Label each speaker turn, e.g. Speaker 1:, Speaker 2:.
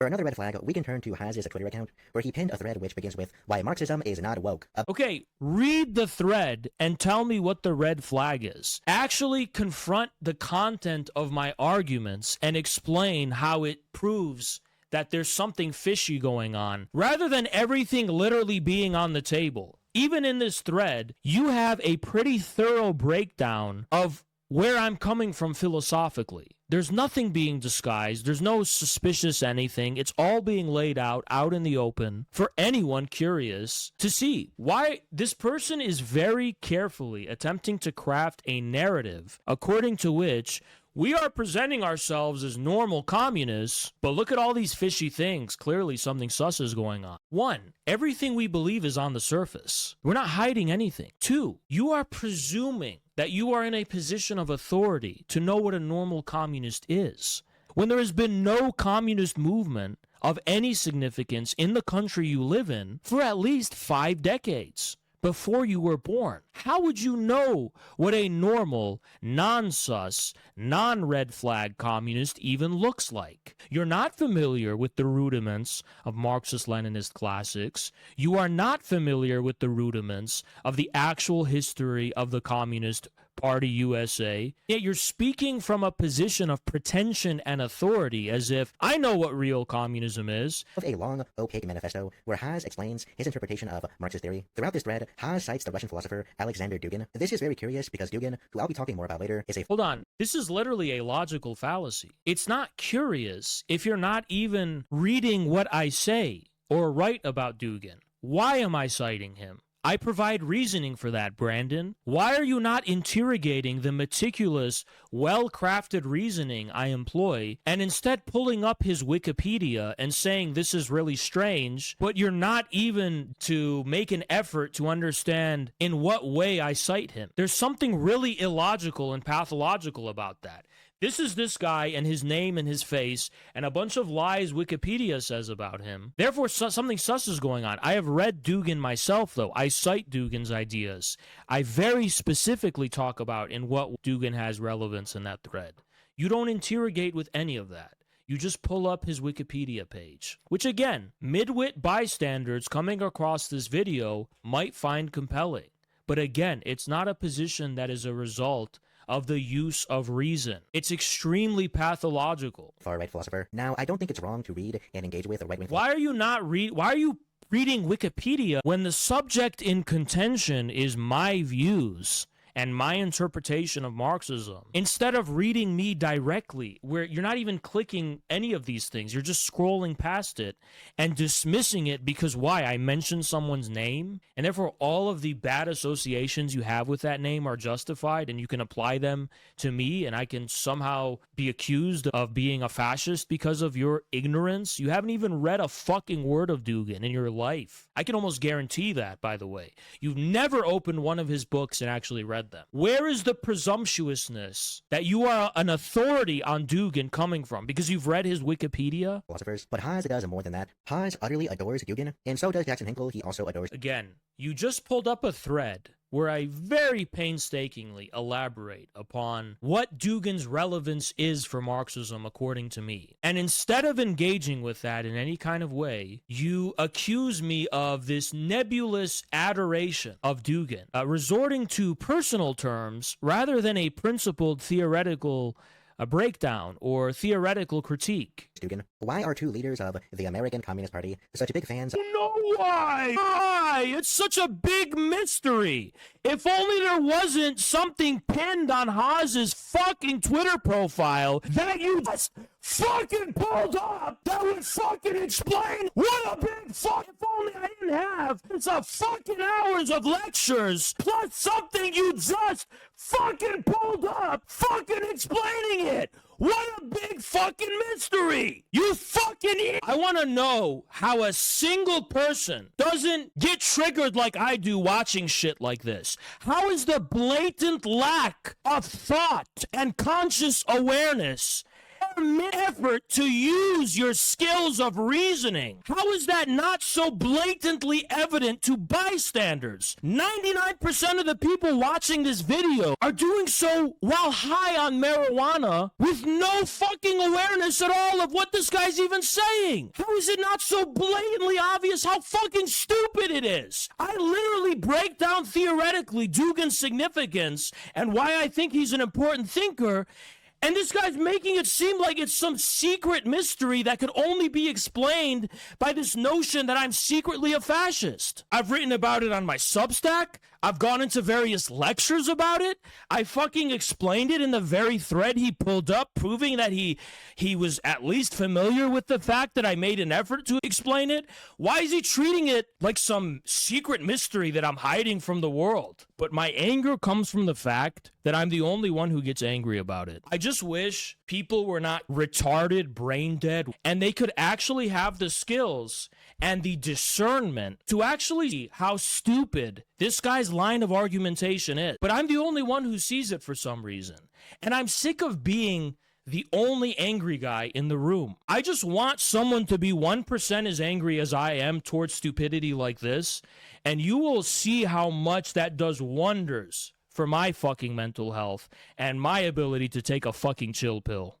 Speaker 1: For another red flag, we can turn to Haz's Twitter account, where he pinned a thread which begins with, "Why Marxism is not woke."
Speaker 2: Okay, read the thread and tell me what the red flag is. Actually confront the content of my arguments and explain how it proves that there's something fishy going on, rather than everything literally being on the table. Even in this thread, you have a pretty thorough breakdown of where I'm coming from philosophically. There's nothing being disguised. There's no suspicious anything. It's all being laid out in the open for anyone curious to see. Why this person is very carefully attempting to craft a narrative according to which we are presenting ourselves as normal communists, but look at all these fishy things. Clearly something sus is going on. 1, everything we believe is on the surface. We're not hiding anything. 2, you are presuming that you are in a position of authority to know what a normal communist is, when there has been no communist movement of any significance in the country you live in for at least 5 decades. Before you were born. How would you know what a normal, non-sus, non-red flag communist even looks like? You're not familiar with the rudiments of Marxist-Leninist classics. You are not familiar with the rudiments of the actual history of the Communist Party USA, yet you're speaking from a position of pretension and authority as if I know what real communism is.
Speaker 1: Of a long, opaque manifesto where Haz explains his interpretation of Marxist theory. Throughout this thread, Haz cites the Russian philosopher Aleksander Dugin. This is very curious because Dugin, who I'll be talking more about later, is a—
Speaker 2: Hold on. This is literally a logical fallacy. It's not curious if you're not even reading what I say or write about Dugin. Why am I citing him? I provide reasoning for that, Brandon. Why are you not interrogating the meticulous, well-crafted reasoning I employ and instead pulling up his Wikipedia and saying this is really strange, but you're not even to make an effort to understand in what way I cite him? There's something really illogical and pathological about that. This is this guy and his name and his face and a bunch of lies Wikipedia says about him. Therefore, something sus is going on. I have read Dugin myself, though. I cite Dugin's ideas. I very specifically talk about in what Dugin has relevance in that thread. You don't interrogate with any of that. You just pull up his Wikipedia page, which again, midwit bystanders coming across this video might find compelling. But again, it's not a position that is a result of the use of reason. It's extremely pathological.
Speaker 1: Far-right philosopher. Now, I don't think it's wrong to read and engage with a right-wing
Speaker 2: philosopher. Why are you reading Wikipedia when the subject in contention is my views and my interpretation of Marxism, instead of reading me directly, where you're not even clicking any of these things, you're just scrolling past it and dismissing it because why? I mentioned someone's name, and therefore all of the bad associations you have with that name are justified, and you can apply them to me, and I can somehow be accused of being a fascist because of your ignorance. You haven't even read a fucking word of Dugin in your life. I can almost guarantee that, by the way. You've never opened one of his books and actually read them. Where is the presumptuousness that you are an authority on Dugin coming from? Because you've read his Wikipedia?
Speaker 1: Philosophers. But Haz does more than that. Haz utterly adores Dugin, and so does Jackson Hinkle. He also adores—
Speaker 2: Again, you just pulled up a thread where I very painstakingly elaborate upon what Dugin's relevance is for Marxism according to me. And instead of engaging with that in any kind of way, you accuse me of this nebulous adoration of Dugin, resorting to personal terms rather than a principled theoretical breakdown or theoretical critique.
Speaker 1: Dugin. Why are 2 leaders of the American Communist Party such big fans?
Speaker 2: You know why? Why? It's such a big mystery. If only there wasn't something pinned on Haz's fucking Twitter profile that you just fucking pulled up that would fucking explain what a big fuck. If only I didn't have it's a fucking hours of lectures plus something you just fucking pulled up fucking explaining it. What a big fucking mystery! You fucking idiot! I want to know how a single person doesn't get triggered like I do watching shit like this. How is the blatant lack of thought and conscious awareness effort to use your skills of reasoning. How is that not so blatantly evident to bystanders? 99% of the people watching this video are doing so while high on marijuana with no fucking awareness at all of what this guy's even saying. How is it not so blatantly obvious how fucking stupid it is? I literally break down theoretically Dugin's significance and why I think he's an important thinker, and this guy's making it seem like it's some secret mystery that could only be explained by this notion that I'm secretly a fascist. I've written about it on my Substack. I've gone into various lectures about it. I fucking explained it in the very thread he pulled up, proving that he was at least familiar with the fact that I made an effort to explain it. Why is he treating it like some secret mystery that I'm hiding from the world? But my anger comes from the fact that I'm the only one who gets angry about it. I just wish people were not retarded, brain dead, and they could actually have the skills and the discernment to actually see how stupid this guy's line of argumentation is. But I'm the only one who sees it for some reason. And I'm sick of being the only angry guy in the room. I just want someone to be 1% as angry as I am towards stupidity like this, and you will see how much that does wonders for my fucking mental health and my ability to take a fucking chill pill.